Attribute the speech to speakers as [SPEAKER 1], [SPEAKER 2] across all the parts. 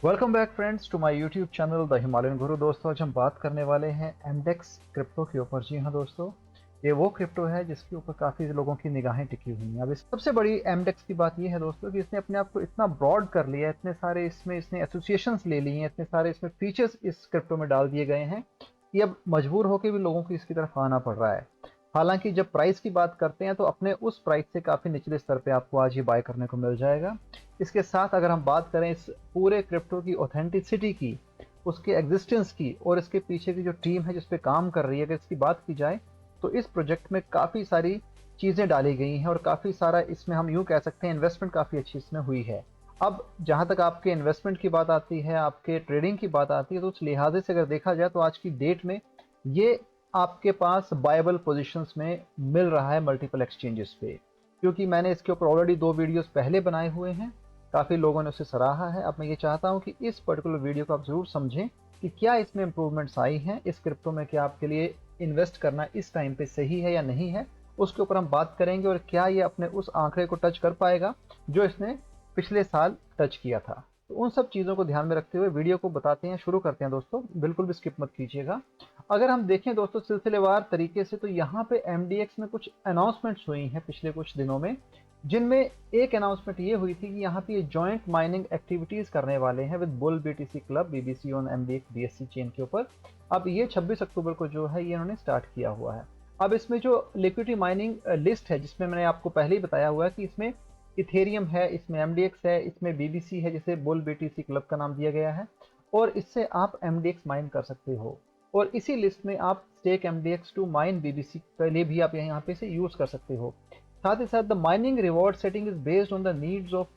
[SPEAKER 1] Welcome back friends to my YouTube channel the Himalayan guru. दोस्तों, आज हम बात करने वाले हैं एमडेक्स क्रिप्टो के ऊपर। जी हाँ दोस्तों, ये वो क्रिप्टो है जिसके ऊपर काफ़ी लोगों की निगाहें टिकी हुई हैं। अब इस सबसे बड़ी एमडेक्स की बात ये है दोस्तों कि इसने अपने आप को इतना ब्रॉड कर लिया है, इतने सारे इसमें इसने एसोसिएशंस ले लिए हैं, इतने सारे इसमें फीचर्स इस क्रिप्टो में डाल दिए गए हैं कि अब मजबूर होकर भी लोगों को इसकी तरफ आना पड़ रहा है। हालांकि जब प्राइस की बात करते हैं तो अपने उस प्राइस से काफ़ी निचले स्तर पे आपको आज ही बाय करने को मिल जाएगा। इसके साथ अगर हम बात करें इस पूरे क्रिप्टो की ऑथेंटिसिटी की, उसके एग्जिस्टेंस की और इसके पीछे की जो टीम है जिस पे काम कर रही है, अगर इसकी बात की जाए तो इस प्रोजेक्ट में काफ़ी सारी चीज़ें डाली गई हैं और काफ़ी सारा इसमें हम यूँ कह सकते हैं इन्वेस्टमेंट काफ़ी अच्छी इसमें हुई है। अब जहाँ तक आपके इन्वेस्टमेंट की बात आती है, आपके ट्रेडिंग की बात आती है, तो उस लिहाजे से अगर देखा जाए तो आज की डेट में ये आपके पास बायबल पोजीशंस में मिल रहा है मल्टीपल एक्सचेंजेस पे, क्योंकि मैंने इसके ऊपर ऑलरेडी 2 वीडियोस पहले बनाए हुए हैं। काफ़ी लोगों ने उसे सराहा है। अब मैं ये चाहता हूँ कि इस पर्टिकुलर वीडियो को आप ज़रूर समझें कि क्या इसमें इम्प्रूवमेंट्स आई हैं इस क्रिप्टो में, क्या आपके लिए इन्वेस्ट करना इस टाइम पे सही है या नहीं है, उसके ऊपर हम बात करेंगे। और क्या ये अपने उस आंकड़े को टच कर पाएगा जो इसने पिछले साल टच किया था। तो उन सब चीज़ों को ध्यान में रखते हुए वीडियो को बताते हैं, शुरू करते हैं दोस्तों। बिल्कुल भी स्किप मत कीजिएगा। अगर हम देखें दोस्तों सिलसिलेवार तरीके से, तो यहाँ पे एमडीएक्स में कुछ अनाउंसमेंट्स हुई हैं पिछले कुछ दिनों में, जिनमें एक अनाउंसमेंट ये हुई थी कि यहाँ पे ये जॉइंट माइनिंग एक्टिविटीज करने वाले हैं with bull BTC club BBC on MDX BSc chain के ऊपर। अब ये 26 अक्टूबर को जो है ये इन्होंने स्टार्ट किया हुआ है। अब इसमें जो लिक्विडिटी माइनिंग लिस्ट है, जिसमें मैंने आपको पहले ही बताया हुआ है कि इसमें इथेरियम है, इसमें एमडीएक्स है, इसमें बीबीसी है जिसे बुल बीटीसी क्लब का नाम दिया गया है, और इससे आप एमडीएक्स माइन कर सकते हो। और इसी लिस्ट में आप stake MDX to mine BBC के लिए भी आप यहाँ पे से यूज कर सकते हो। साथ ही साथ the mining reward setting is based on the needs of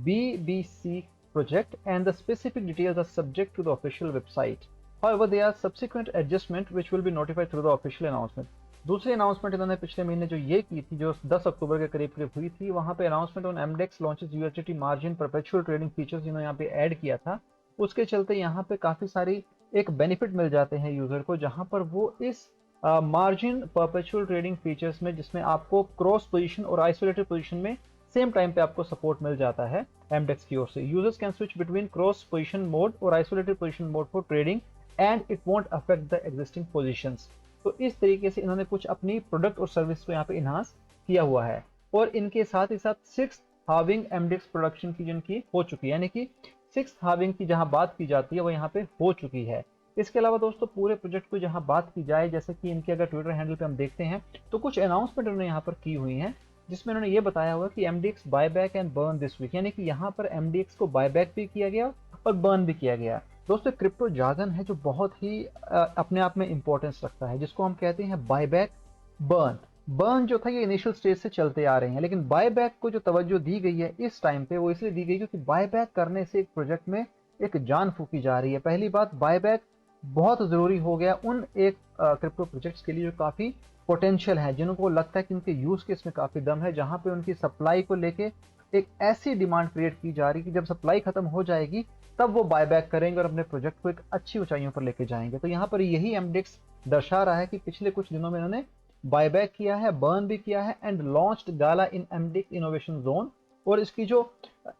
[SPEAKER 1] BBC project and the specific details are subject to the official website. However, there are subsequent adjustment which will be notified through the official announcement. दूसरी announcement इन्होंने पिछले महीने जो ये की थी, जो 10 अक्टूबर के करीब करीब हुई थी, वहां पे announcement on MDEX launches USDT margin perpetual trading features इन्होंने यहाँ पे ऐड किया था। उसके चलते यहाँ पे काफी सारी एक बेनिफिट मिल जाते हैं यूजर को, जहां पर वो इस मार्जिन परपेचुअल ट्रेडिंग फीचर्स में, जिसमें आपको क्रॉस पोजीशन और आइसोलेटेड पोजीशन में सेम टाइम पे आपको सपोर्ट मिल जाता है एमडेक्स की ओर से। Users can switch between cross position mode और isolated position mode for trading and it won't affect the existing positions. तो इस तरीके से इन्होंने कुछ अपनी प्रोडक्ट और सर्विस को यहाँ पे इनहांस किया हुआ है। और इनके साथ ही साथ 6th हार्विंग एमडेक्स प्रोडक्शन की जिनकी हो चुकी है, यानी कि 6th हार्विंग की जहां बात की जाती है वो यहाँ पे हो चुकी है। इसके अलावा दोस्तों पूरे प्रोजेक्ट को जहां बात की जाए, जैसे कि इनके अगर ट्विटर हैंडल पे हम देखते हैं तो कुछ अनाउंसमेंट उन्होंने यहाँ पर की हुई है, जिसमें उन्होंने ये बताया हुआ कि MDX buyback and burn this week, यानी कि यहाँ पर एमडीएक्स को बायबैक भी किया गया और बर्न भी किया गया। दोस्तों, क्रिप्टो जार्गन है जो बहुत ही अपने आप में इंपॉर्टेंस रखता है, जिसको हम कहते हैं बायबैक बर्न। बर्न जो था ये इनिशियल स्टेज से चलते आ रहे हैं, लेकिन बायबैक को जो तवज्जो दी गई है इस टाइम पे वो इसलिए दी गई क्योंकि बायबैक करने से एक प्रोजेक्ट में एक जान फूकी जा रही है। पहली बात, बायबैक बहुत जरूरी हो गया उन एक क्रिप्टो प्रोजेक्ट्स के लिए जो काफी पोटेंशियल है, जिनको लगता है कि उनके यूज केस में काफी दम है, जहां पे उनकी सप्लाई को लेके एक ऐसी डिमांड क्रिएट की जा रही है कि जब सप्लाई खत्म हो जाएगी तब वो बायबैक करेंगे और अपने प्रोजेक्ट को एक अच्छी ऊंचाइयों पर लेके जाएंगे। तो यहाँ पर यही एमडेक्स दर्शा रहा है कि पिछले कुछ दिनों में इन्होंने बायबैक किया है, बर्न भी किया है and launched gala in MDEX innovation zone. और इसकी जो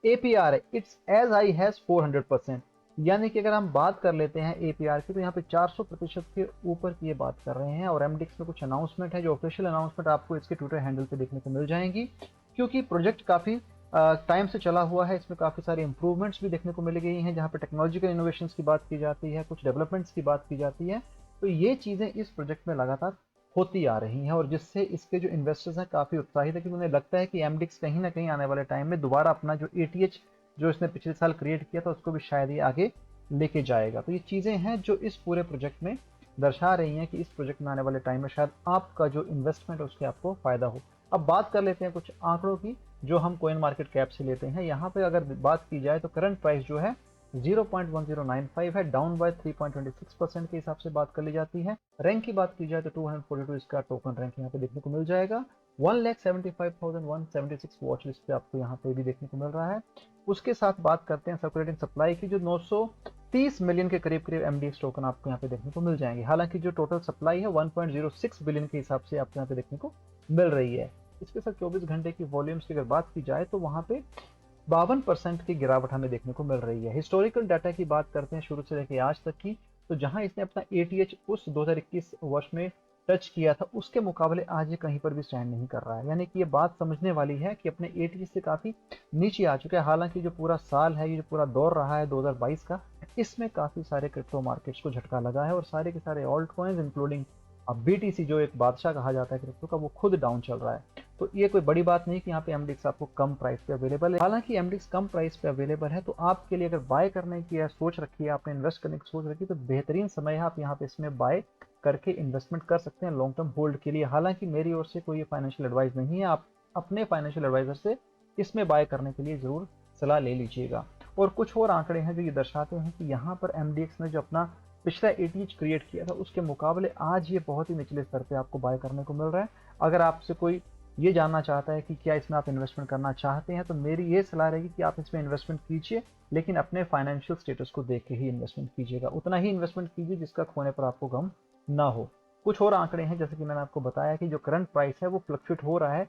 [SPEAKER 1] एपीआर है इट्स एज हाई हैज 400%, यानी कि अगर हम बात कर लेते हैं एपीआर की तो यहाँ पे 400% के ऊपर की ये बात कर रहे हैं। और एमडेक्स में कुछ अनाउंसमेंट है जो ऑफिशियल अनाउंसमेंट आपको इसके ट्विटर हैंडल पे देखने को मिल जाएंगी, क्योंकि प्रोजेक्ट काफी टाइम से चला हुआ है। इसमें काफ़ी सारे इंप्रूवमेंट्स भी देखने को मिल गई हैं, जहाँ पे टेक्नोलॉजिकल इनोवेशंस की बात की जाती है, कुछ डेवलपमेंट्स की बात की जाती है। तो ये चीज़ें इस प्रोजेक्ट में लगातार होती आ रही हैं, और जिससे इसके जो इन्वेस्टर्स हैं काफ़ी उत्साहित है, क्योंकि उन्हें लगता है कि एमडेक्स कहीं ना कहीं आने वाले टाइम में दोबारा अपना जो एटीएच जो इसने पिछले साल क्रिएट किया था उसको भी शायद ये आगे लेके जाएगा। तो ये चीज़ें हैं जो इस पूरे प्रोजेक्ट में दर्शा रही हैं कि इस प्रोजेक्ट में आने वाले टाइम में शायद आपका जो इन्वेस्टमेंट है उसके आपको फायदा हो। अब बात कर लेते हैं कुछ आंकड़ों की जो हम कोइन मार्केट कैप से लेते हैं। यहाँ पे अगर बात की जाए तो करंट प्राइस जो है 0.1095 है, डाउन बाय 3.26% के हिसाब से बात कर ली जाती है। रैंक की बात की जाए तो 242 इसका टोकन रैंक यहाँ पे देखने को मिल जाएगा। 1,75,176 वॉच लिस्ट पे आपको यहाँ पे भी देखने को मिल रहा है। उसके साथ बात करते हैं सर्कुलेटिंग सप्लाई की, जो 930 मिलियन के करीब करीब एमडीएक्स टोकन आपको यहाँ पे देखने को मिल जाएंगे। हालांकि जो टोटल सप्लाई है 1.06 बिलियन के हिसाब से आपको यहाँ पे देखने को मिल रही है। इसके साथ 24 घंटे की वॉल्यूम्स की अगर बात की जाए तो वहां पे 52% की गिरावट हमें देखने को मिल रही है। हिस्टोरिकल डाटा की बात करते हैं शुरू से लेकर आज तक की, तो जहां इसने अपना एटीएच उस 2021 वर्ष में टच किया था, उसके मुकाबले आज ये कहीं पर भी स्टैंड नहीं कर रहा है। यानी कि ये बात समझने वाली है कि अपने एटीएच से काफी नीचे आ चुका है। हालांकि जो पूरा साल है, ये जो पूरा दौर रहा है 2022 का, इसमें काफी सारे क्रिप्टो मार्केट्स को झटका लगा है और सारे के सारे ऑल्ट कॉइन्स इंक्लूडिंग अब बीटीसी जो एक बादशाह कहा जाता है क्रिप्टो का, वो खुद डाउन चल रहा है। तो ये कोई बड़ी बात नहीं कि यहाँ पे एमडीएक्स आपको कम प्राइस पे अवेलेबल है। हालांकि एमडीएक्स कम प्राइस पे अवेलेबल है, तो आपके लिए अगर बाय करने की सोच रखी है, आपने इन्वेस्ट करने की सोच रखी है, तो बेहतरीन समय है, आप यहाँ पे इसमें बाय करके इन्वेस्टमेंट कर सकते हैं लॉन्ग टर्म होल्ड के लिए। हालांकि मेरी ओर से कोई फाइनेंशियल एडवाइस नहीं है, आप अपने फाइनेंशियल एडवाइजर से इसमें बाय करने के लिए जरूर सलाह ले लीजिएगा। और कुछ और आंकड़े हैं जो ये दर्शाते हैं कि यहाँ पर एमडीएक्स ने जो अपना पिछला एटीएच क्रिएट किया था, उसके मुकाबले आज ये बहुत ही निचले स्तर पे आपको बाय करने को मिल रहा है। अगर आपसे कोई ये जानना चाहता है कि क्या इसमें आप इन्वेस्टमेंट करना चाहते हैं, तो मेरी ये सलाह रहेगी कि आप इसमें इन्वेस्टमेंट कीजिए, लेकिन अपने फाइनेंशियल स्टेटस को देख के ही इन्वेस्टमेंट कीजिएगा। उतना ही इन्वेस्टमेंट कीजिए जिसका खोने पर आपको गम ना हो। कुछ और आंकड़े हैं, जैसे कि मैंने आपको बताया कि जो करंट प्राइस है वो फ्लक्चुएट हो रहा है,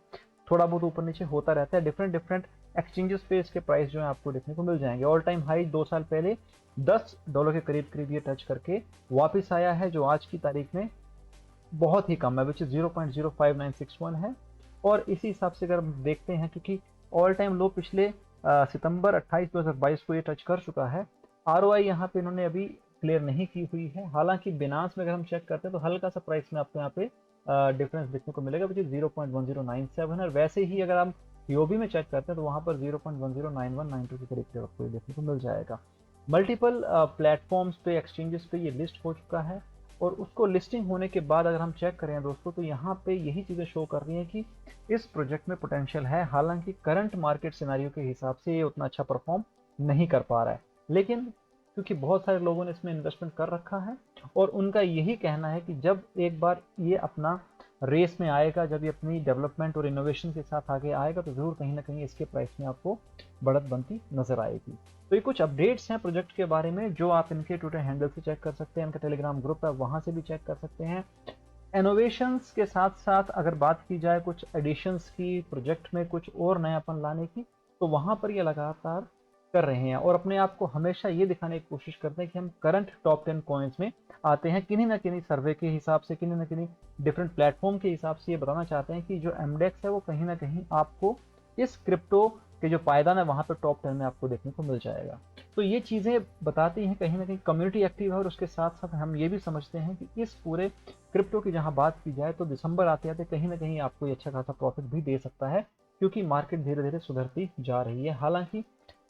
[SPEAKER 1] थोड़ा बहुत ऊपर नीचे होता रहता है। डिफरेंट डिफरेंट एक्सचेंजेस पे इसके प्राइस जो है आपको देखने को मिल जाएंगे। ऑल टाइम हाई 2 साल पहले $10 के करीब करीब ये टच करके वापस आया है, जो आज की तारीख में बहुत ही कम है, विच इज 0.05961 है। और इसी हिसाब से अगर हम देखते हैं, क्योंकि ऑल टाइम लो पिछले सितंबर 28 2022 को ये टच कर चुका है। आरओआई यहाँ पे इन्होंने अभी क्लियर नहीं की हुई है। हालांकि बिनांस में अगर हम चेक करते हैं तो हल्का सा प्राइस में आपको यहाँ पे डिफरेंस देखने को मिलेगा, विच इज 0.1097 है। और वैसे ही अगर हम टीओबी में चेक करते हैं तो वहां पर 0.109192 के करीब आपको देखने को मिल जाएगा। मल्टीपल प्लेटफॉर्म्स पे, एक्सचेंजेस पे ये लिस्ट हो चुका है, और उसको लिस्टिंग होने के बाद अगर हम चेक करें दोस्तों, तो यहाँ पे यही चीज़ें शो कर रही हैं कि इस प्रोजेक्ट में पोटेंशियल है। हालांकि करंट मार्केट सिनेरियो के हिसाब से ये उतना अच्छा परफॉर्म नहीं कर पा रहा है, लेकिन क्योंकि बहुत सारे लोगों ने इसमें इन्वेस्टमेंट कर रखा है और उनका यही कहना है कि जब एक बार ये अपना रेस में आएगा, जब ये अपनी डेवलपमेंट और इनोवेशन के साथ आगे आएगा, तो जरूर कहीं ना कहीं इसके प्राइस में आपको बढ़त बनती नजर आएगी। तो ये कुछ अपडेट्स हैं प्रोजेक्ट के बारे में, जो आप इनके ट्विटर हैंडल से चेक कर सकते हैं, इनका टेलीग्राम ग्रुप है वहां से भी चेक कर सकते हैं। इनोवेशंस के साथ साथ अगर बात की जाए कुछ एडिशंस की, प्रोजेक्ट में कुछ और नयापन लाने की, तो वहां पर ये लगातार कर रहे हैं और अपने आप को हमेशा ये दिखाने की कोशिश करते हैं कि हम करंट टॉप 10 कॉइन्स में आते हैं। किन्हीं ना किन्हीं सर्वे के हिसाब से, किन्हीं ना किन्हीं डिफरेंट प्लेटफॉर्म के हिसाब से ये बताना चाहते हैं कि जो एमडेक्स है वो कहीं ना कहीं आपको इस क्रिप्टो के जो पायदान है वहां पर टॉप 10 में आपको देखने को मिल जाएगा। तो ये चीजें बताती हैं कहीं ना कहीं कम्युनिटी एक्टिव है, और उसके साथ साथ हम ये भी समझते हैं कि इस पूरे क्रिप्टो की जहां बात की जाए तो दिसंबर आते आते कहीं ना कहीं आपको अच्छा खासा प्रॉफिट भी दे सकता है, क्योंकि मार्केट धीरे धीरे सुधरती जा रही है। हालांकि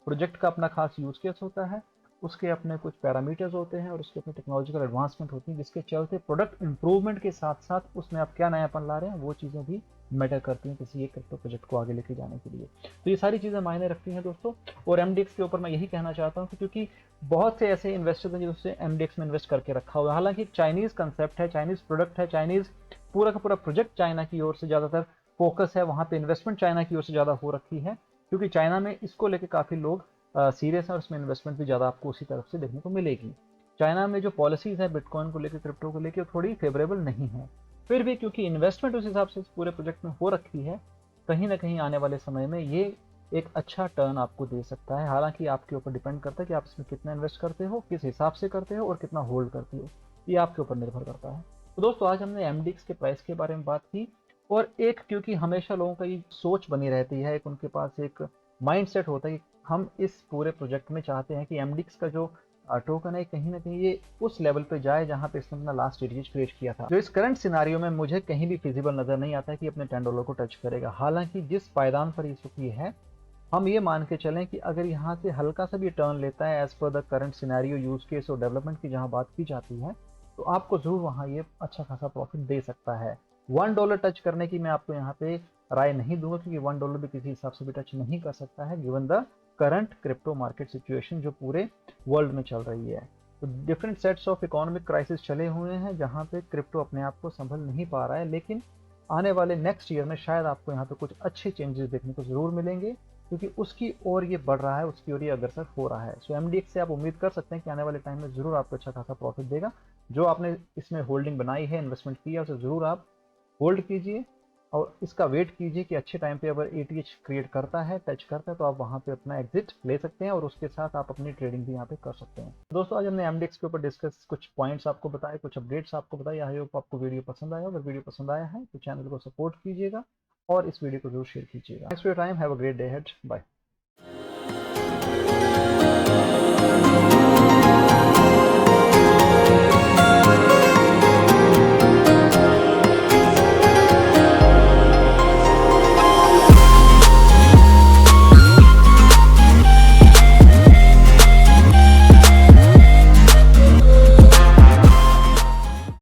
[SPEAKER 1] प्रोजेक्ट का अपना खास यूज केस होता है, उसके अपने कुछ पैरामीटर्स होते हैं और उसके अपने टेक्नोलॉजिकल एडवांसमेंट होती है, जिसके चलते प्रोडक्ट इंप्रूवमेंट के साथ साथ उसमें आप क्या नयापन ला रहे हैं वो चीज़ें भी मैटर करती हैं किसी एक क्रिप्टो प्रोजेक्ट को आगे लेके जाने के लिए। तो ये सारी चीज़ें मायने रखती हैं दोस्तों। और एमडीएक्स के ऊपर मैं यही कहना चाहता हूँ कि क्योंकि बहुत से ऐसे इन्वेस्टर्स हैं जिससे एमडीएक्स में इन्वेस्ट करके रखा हुआ है। हालांकि चाइनीज कंसेप्ट है, चाइनीज प्रोडक्ट है, चाइनीज पूरा का पूरा प्रोजेक्ट चाइना की ओर से ज़्यादातर फोकस है, वहाँ पे इन्वेस्टमेंट चाइना की ओर से ज़्यादा हो रखी है, क्योंकि चाइना में इसको लेके काफ़ी लोग सीरियस है और इसमें इन्वेस्टमेंट भी ज़्यादा आपको उसी तरफ से देखने को मिलेगी। चाइना में जो पॉलिसीज है बिटकॉइन को लेकर, क्रिप्टो को लेकर, थोड़ी फेवरेबल नहीं है। फिर भी क्योंकि इन्वेस्टमेंट उस हिसाब से इस पूरे प्रोजेक्ट में हो रखी है, कहीं ना कहीं आने वाले समय में ये एक अच्छा टर्न आपको दे सकता है। हालांकि आपके ऊपर डिपेंड करता है कि आप इसमें कितना इन्वेस्ट करते हो, किस हिसाब से करते हो और कितना होल्ड करते हो, ये आपके ऊपर निर्भर करता है। तो दोस्तों आज हमने एमडीएक्स के प्राइस के बारे में बात की, और एक क्योंकि हमेशा लोगों का ये सोच बनी रहती है, एक उनके पास एक माइंड सेट होता है कि हम इस पूरे प्रोजेक्ट में चाहते हैं कि एमडीएक्स का जो टोकन है कहीं ना कहीं ये उस लेवल पे जाए जहां पे इसने अपना लास्ट एटीएच क्रिएट किया था, जो इस करंट सिनारियो में मुझे कहीं भी फिजिबल नजर नहीं आता है कि अपने $10 को टच करेगा। हालांकि जिस पायदान पर ये चुकी है, हम ये मान के चलें कि अगर यहाँ से हल्का सा भी टर्न लेता है as per the current scenario, use case और डेवलपमेंट की जहाँ बात की जाती है, तो आपको जरूर वहाँ ये अच्छा खासा प्रॉफिट दे सकता है। $1 टच करने की मैं आपको यहाँ पे राय नहीं दूंगा, क्योंकि $1 भी किसी हिसाब से भी टच नहीं कर सकता है given the current crypto market situation जो पूरे वर्ल्ड में चल रही है। तो different sets of economic crisis चले हुए हैं जहाँ पे क्रिप्टो अपने आप को संभल नहीं पा रहा है, लेकिन आने वाले नेक्स्ट ईयर में शायद आपको यहाँ पे कुछ अच्छे चेंजेस देखने को जरूर मिलेंगे, क्योंकि उसकी ओर ये बढ़ रहा है, उसकी ओर ये अग्रसर हो रहा है। सो एमडीएक्स से आप उम्मीद कर सकते हैं कि आने वाले टाइम में जरूर आपको अच्छा खासा प्रॉफिट देगा। जो आपने इसमें होल्डिंग बनाई है, इन्वेस्टमेंट की है, उसे जरूर आप होल्ड कीजिए, और इसका वेट कीजिए कि अच्छे टाइम पे अगर एटीएच क्रिएट करता है, टच करता है, तो आप वहाँ पे अपना एग्जिट ले सकते हैं और उसके साथ आप अपनी ट्रेडिंग भी यहाँ पे कर सकते हैं। दोस्तों आज हमने एमडेक्स के ऊपर डिस्कस कुछ पॉइंट्स आपको बताए, कुछ अपडेट्स आपको बताए। आई होप आपको वीडियो पसंद आया। अगर वीडियो पसंद आया है तो चैनल को सपोर्ट कीजिएगा और इस वीडियो को जरूर शेयर कीजिएगा। Next time, have a great day ahead, bye.